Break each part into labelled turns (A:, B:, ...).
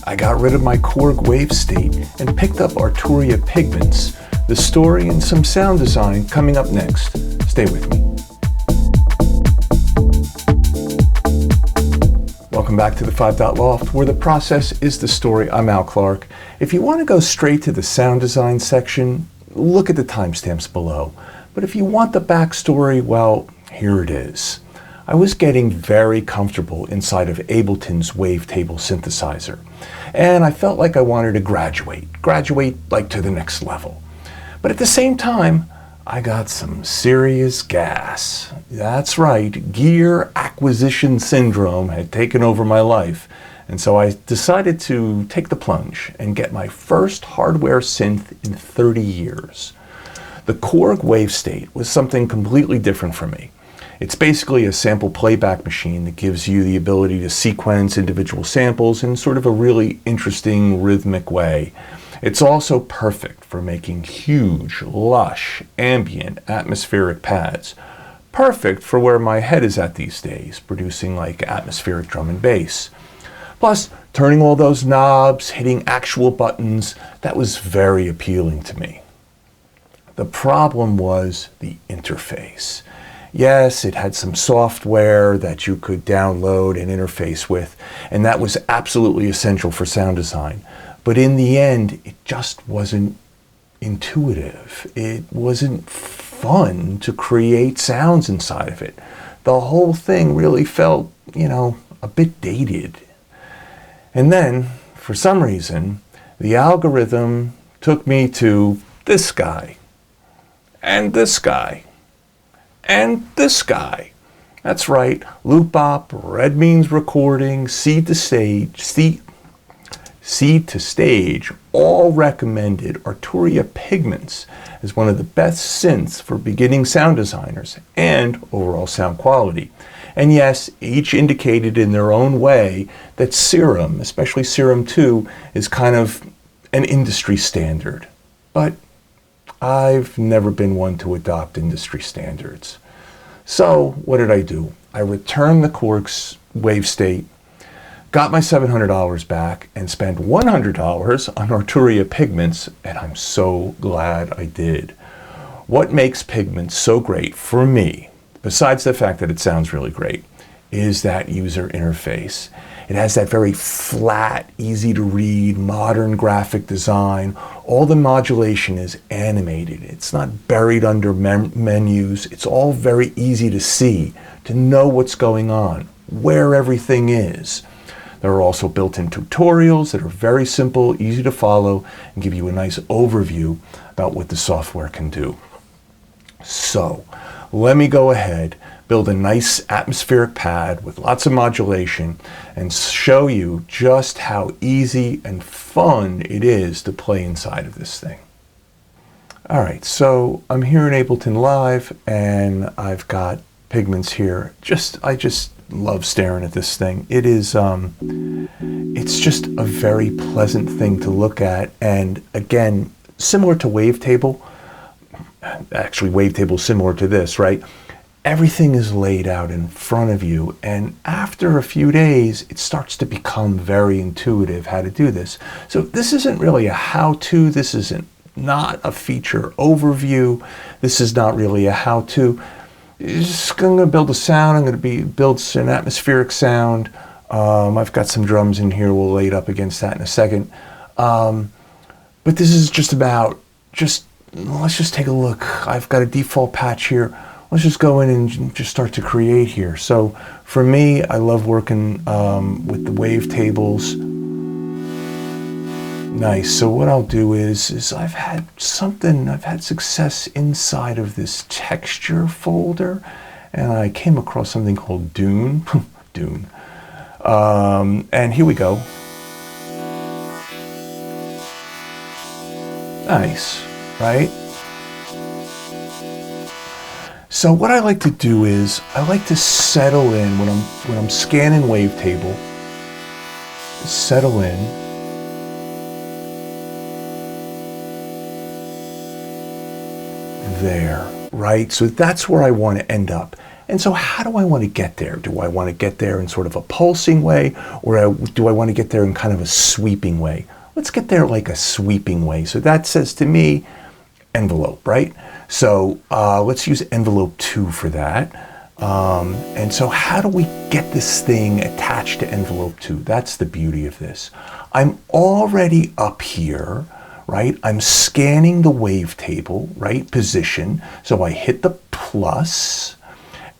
A: I got rid of my Korg Wavestate and picked up Arturia Pigments. The story and some sound design coming up next. Stay with me. Welcome back to the Five Dot Loft, where the process is the story. I'm Al Clark. If you want to go straight to the sound design section, look at the timestamps below. But if you want the backstory, well, here it is. I was getting very comfortable inside of Ableton's wavetable synthesizer, and I felt like I wanted to graduate like to the next level. But at the same time, I got some serious gas. That's right, gear acquisition syndrome had taken over my life, and so I decided to take the plunge and get my first hardware synth in 30 years. The Korg Wavestate was something completely different for me. It's basically a sample playback machine that gives you the ability to sequence individual samples in sort of a really interesting rhythmic way. It's also perfect for making huge, lush, ambient, atmospheric pads. Perfect for where my head is at these days, producing like atmospheric drum and bass. Plus, turning all those knobs, hitting actual buttons, that was very appealing to me. The problem was the interface. Yes, it had some software that you could download and interface with, and that was absolutely essential for sound design. But in the end, it just wasn't intuitive. It wasn't fun to create sounds inside of it. The whole thing really felt, a bit dated. And then, for some reason, the algorithm took me to this guy, and this guy, and this guy. That's right, loop op, red means recording, seed to stage, all recommended Arturia Pigments as one of the best synths for beginning sound designers and overall sound quality. And yes, each indicated in their own way that Serum, especially Serum 2, is kind of an industry standard. But I've never been one to adopt industry standards. So what did I do? I returned the Korg Wavestate, got my $700 back, and spent $100 on Arturia Pigments, and I'm so glad I did. What makes Pigments so great for me, besides the fact that it sounds really great, is that user interface. It has that very flat, easy to read, modern graphic design. All the modulation is animated. It's not buried under menus. It's all very easy to see, to know what's going on, where everything is. There are also built-in tutorials that are very simple, easy to follow, and give you a nice overview about what the software can do. So, let me go ahead, build a nice atmospheric pad with lots of modulation, and show you just how easy and fun it is to play inside of this thing. Alright, so I'm here in Ableton Live, and I've got Pigments here. I just love staring at this thing. It is, it's just a very pleasant thing to look at, and again, similar to Wavetable, actually Wavetable is similar to this, right? Everything is laid out in front of you, and after a few days, it starts to become very intuitive how to do this. So this isn't really a how-to, this isn't not a feature overview, this is not really a how-to. I'm going to build a sound. I'm going to build an atmospheric sound. I've got some drums in here. We'll lay it up against that in a second. But this is just about, let's just take a look. I've got a default patch here. Let's just go in and just start to create here. So for me, I love working with the wavetables. Nice. So what I'll do is I've had success inside of this texture folder, and I came across something called Dune. Dune. And here we go. Nice, right? So what I like to do is I like to settle in when I'm scanning Wavetable. Settle in. There, right? So that's where I want to end up. And so how do I want to get there? Do I want to get there in sort of a pulsing way, or do I want to get there in kind of a sweeping way? Let's get there like a sweeping way. So that says to me, envelope, right? So let's use envelope 2 for that. And so how do we get this thing attached to envelope 2? That's the beauty of this. I'm already up here, right? I'm scanning the wavetable, right? Position. So I hit the plus,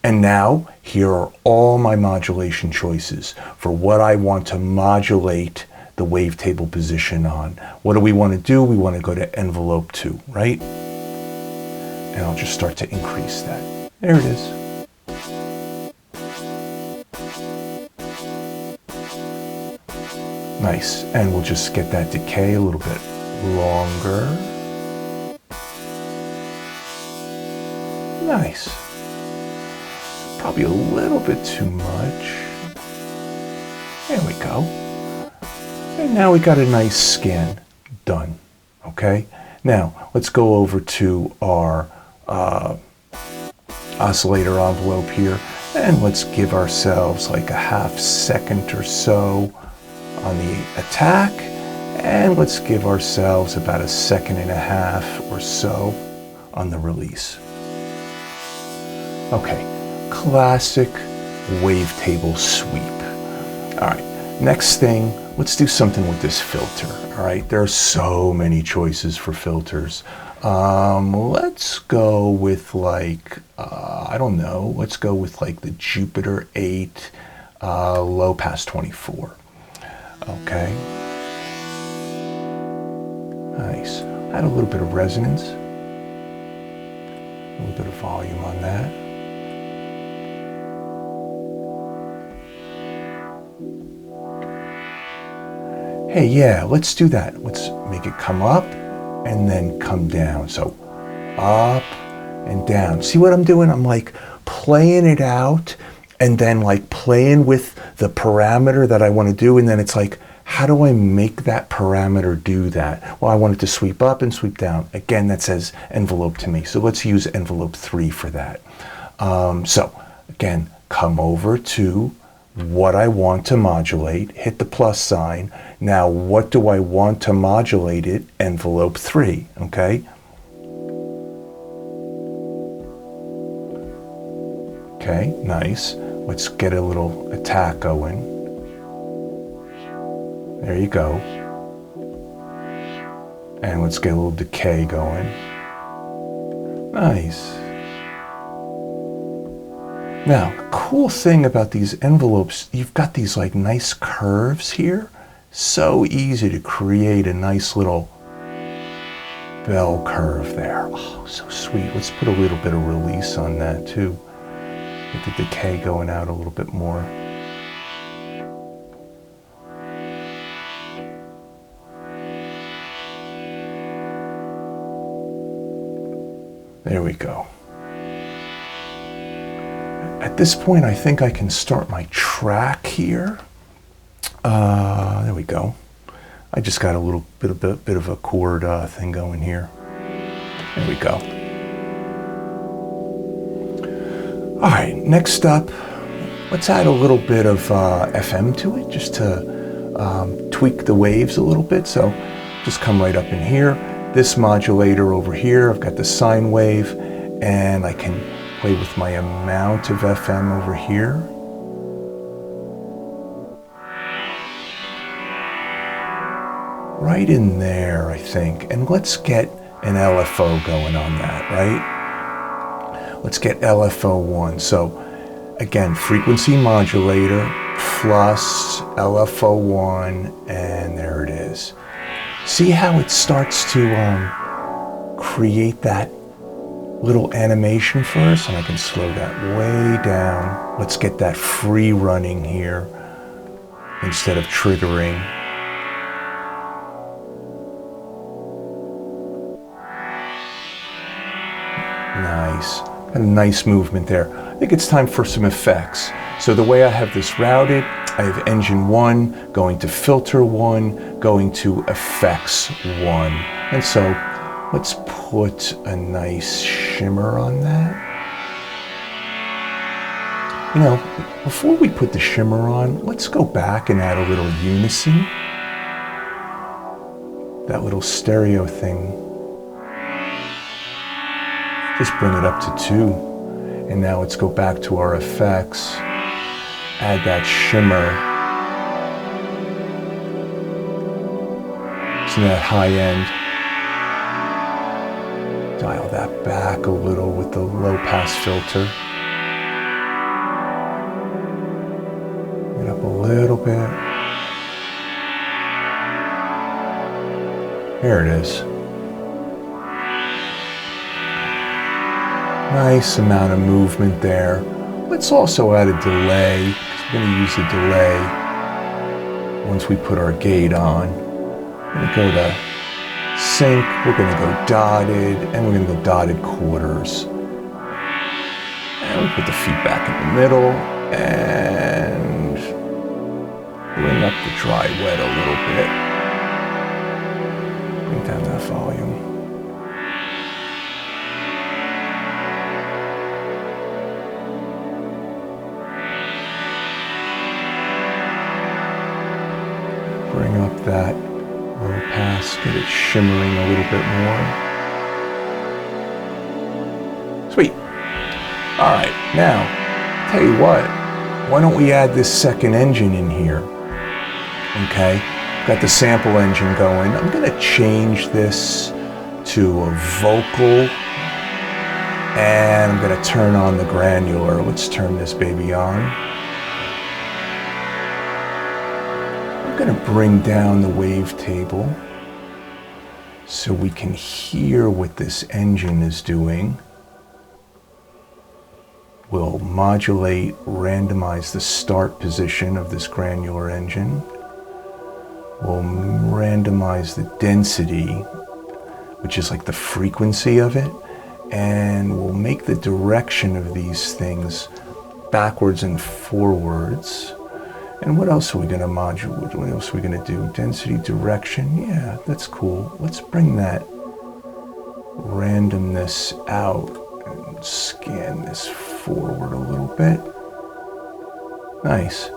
A: and now here are all my modulation choices for what I want to modulate the wavetable position on. What do we want to do? We want to go to envelope 2, right? And I'll just start to increase that. There it is. Nice, and we'll just get that decay a little bit longer. Nice. Probably a little bit too much. There we go. And now we got a nice scan done, okay? Now, let's go over to our oscillator envelope here, and let's give ourselves like a half second or so on the attack, and let's give ourselves about a second and a half or so on the release. Okay, classic wavetable sweep. All right, next thing, let's do something with this filter. All right, there are so many choices for filters. Let's go with like, I don't know, let's go with like the Jupiter 8 low pass 24. Okay. Nice. Add a little bit of resonance. A little bit of volume on that. Hey, yeah, let's do that. Let's make it come up and then come down. So up and down. See what I'm doing? I'm like playing it out and then like playing with the parameter that I want to do, and then it's like, how do I make that parameter do that? Well, I want it to sweep up and sweep down. Again, that says envelope to me. So let's use envelope 3 for that. So again, come over to what I want to modulate, hit the plus sign. Now, what do I want to modulate it? Envelope 3, okay? Okay, nice. Let's get a little attack going. There you go. And let's get a little decay going. Nice. Now, the cool thing about these envelopes, you've got these like nice curves here. So easy to create a nice little bell curve there. Oh, so sweet. Let's put a little bit of release on that too. Get the decay going out a little bit more. There we go. At this point, I think I can start my track here. There we go. I just got a little bit of a chord thing going here. There we go. All right, next up, let's add a little bit of FM to it, just to tweak the waves a little bit. So just come right up in here. This modulator over here, I've got the sine wave, and I can play with my amount of FM over here. Right in there, I think. And let's get an LFO going on that, right? Let's get LFO1. So again, frequency modulator plus LFO1, and there it is. See how it starts to create that little animation for us? And I can slow that way down. Let's get that free running here instead of triggering. Nice. Got a nice movement there. I think it's time for some effects. So the way I have this routed, I have engine 1 going to filter 1, going to effects 1. And so let's put a nice shimmer on that. You know, before we put the shimmer on, let's go back and add a little unison. That little stereo thing. Just bring it up to 2. And now let's go back to our effects. Add that shimmer. To that high end. Dial that back a little with the low pass filter. Bring it up a little bit. There it is. Nice amount of movement there. Let's also add a delay, because we're going to use a delay once we put our gate on. We're going to go to sync, we're going to go dotted, and we're going to go dotted quarters. And we put the feedback in the middle, and bring up the dry wet a little bit. Bring down that volume. Bring up that low pass, get it shimmering a little bit more. Sweet. All right, now, tell you what, why don't we add this second engine in here? Okay, got the sample engine going. I'm gonna change this to a vocal, and I'm gonna turn on the granular. Let's turn this baby on. I'm going to bring down the wavetable so we can hear what this engine is doing. We'll modulate, randomize the start position of this granular engine. We'll randomize the density, which is like the frequency of it, and we'll make the direction of these things backwards and forwards. And what else are we going to modulate? What else are we going to do? Density, direction. Yeah, that's cool. Let's bring that randomness out and scan this forward a little bit. Nice.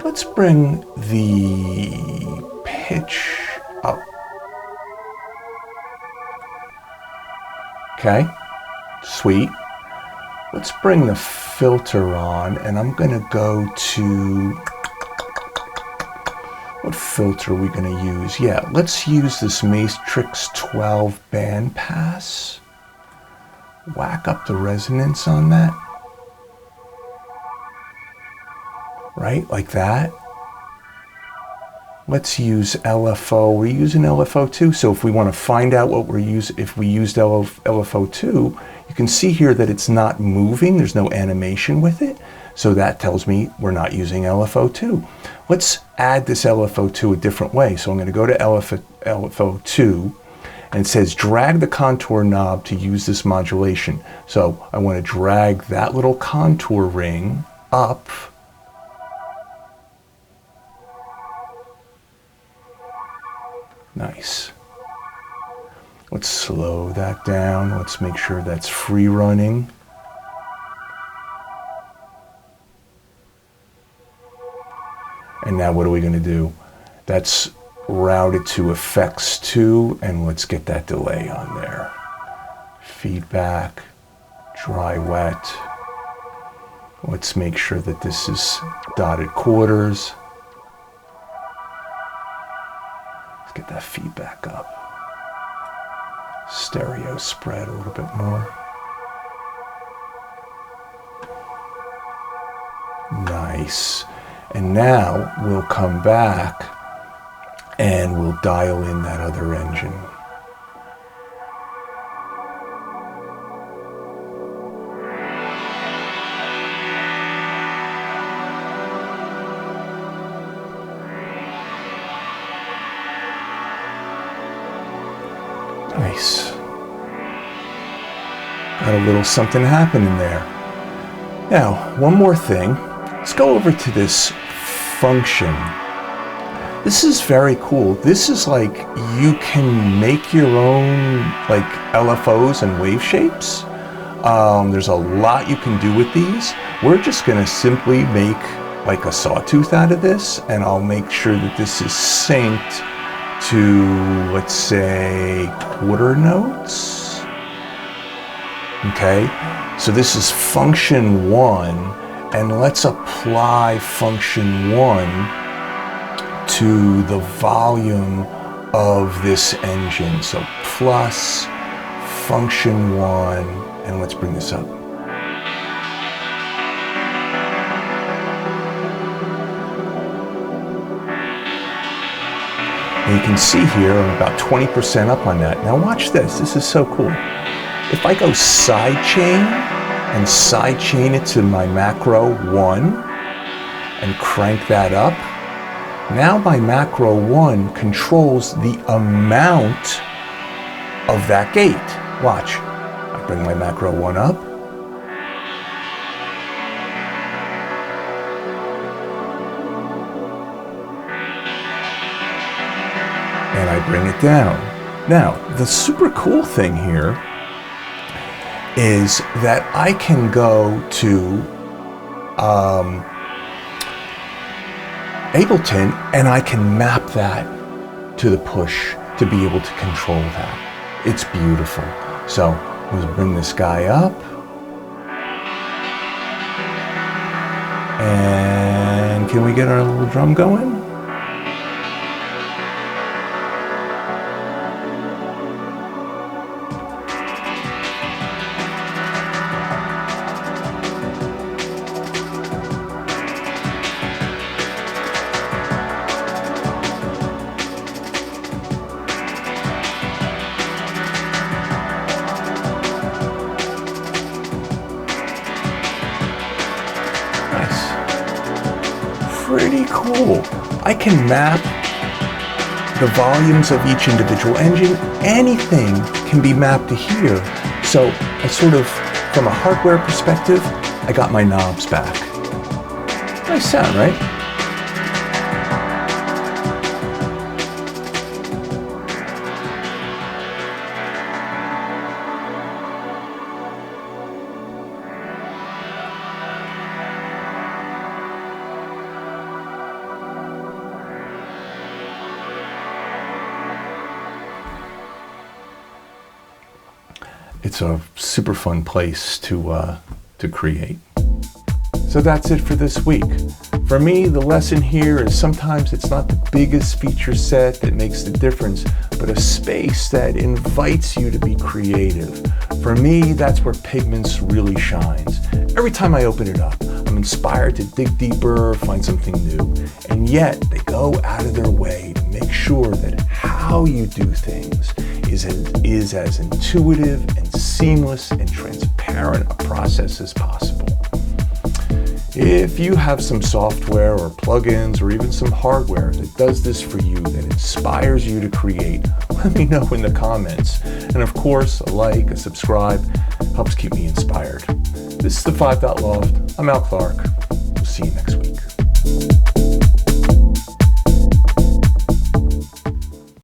A: Let's bring the pitch up. Okay, sweet. Let's bring the filter on, and I'm going to go to... What filter are we going to use? Yeah, let's use this Matrix 12 bandpass. Whack up the resonance on that. Right, like that. Let's use LFO. We're using LFO too, so if we want to find out what we're using, if we used LFO 2, you can see here that it's not moving, there's no animation with it, so that tells me we're not using LFO 2. Let's add this LFO 2 a different way. So I'm going to go to LFO 2, and it says drag the contour knob to use this modulation. So I want to drag that little contour ring up. Nice. Let's slow that down. Let's make sure that's free running. And now what are we going to do? That's routed to effects 2, and let's get that delay on there. Feedback, dry wet. Let's make sure that this is dotted quarters. Let's get that feedback up. Stereo spread a little bit more. Nice. And now we'll come back and we'll dial in that other engine. Nice. Got a little something happening there. Now, one more thing. Let's go over to this function. This is very cool. This is like you can make your own like LFOs and wave shapes. There's a lot you can do with these. We're just going to simply make like a sawtooth out of this, and I'll make sure that this is synced to, let's say, quarter notes. Okay, so this is function 1, and let's apply function 1 to the volume of this engine. So plus function 1, and let's bring this up. And you can see here I'm about 20% up on that. Now watch this, this is so cool. If I go sidechain and sidechain it to my macro 1 and crank that up, now my macro 1 controls the amount of that gate. Watch, I bring my macro 1 up. And I bring it down. Now, the super cool thing here is that I can go to Ableton and I can map that to the push to be able to control that. It's beautiful. So let's bring this guy up. And can we get our little drum going? Pretty cool. I can map the volumes of each individual engine. Anything can be mapped to here. So I sort of, from a hardware perspective, I got my knobs back. Nice sound, right? It's a super fun place to create. So that's it for this week. For me, the lesson here is sometimes it's not the biggest feature set that makes the difference, but a space that invites you to be creative. For me, that's where Pigments really shines. Every time I open it up, I'm inspired to dig deeper, find something new. And yet, they go out of their way to make sure that how you do things is as intuitive and seamless and transparent a process as possible. If you have some software or plugins or even some hardware that does this for you, that inspires you to create, let me know in the comments. And of course, a like, a subscribe helps keep me inspired. This is the Five Dot Loft. I'm Al Clark. We'll see you next week.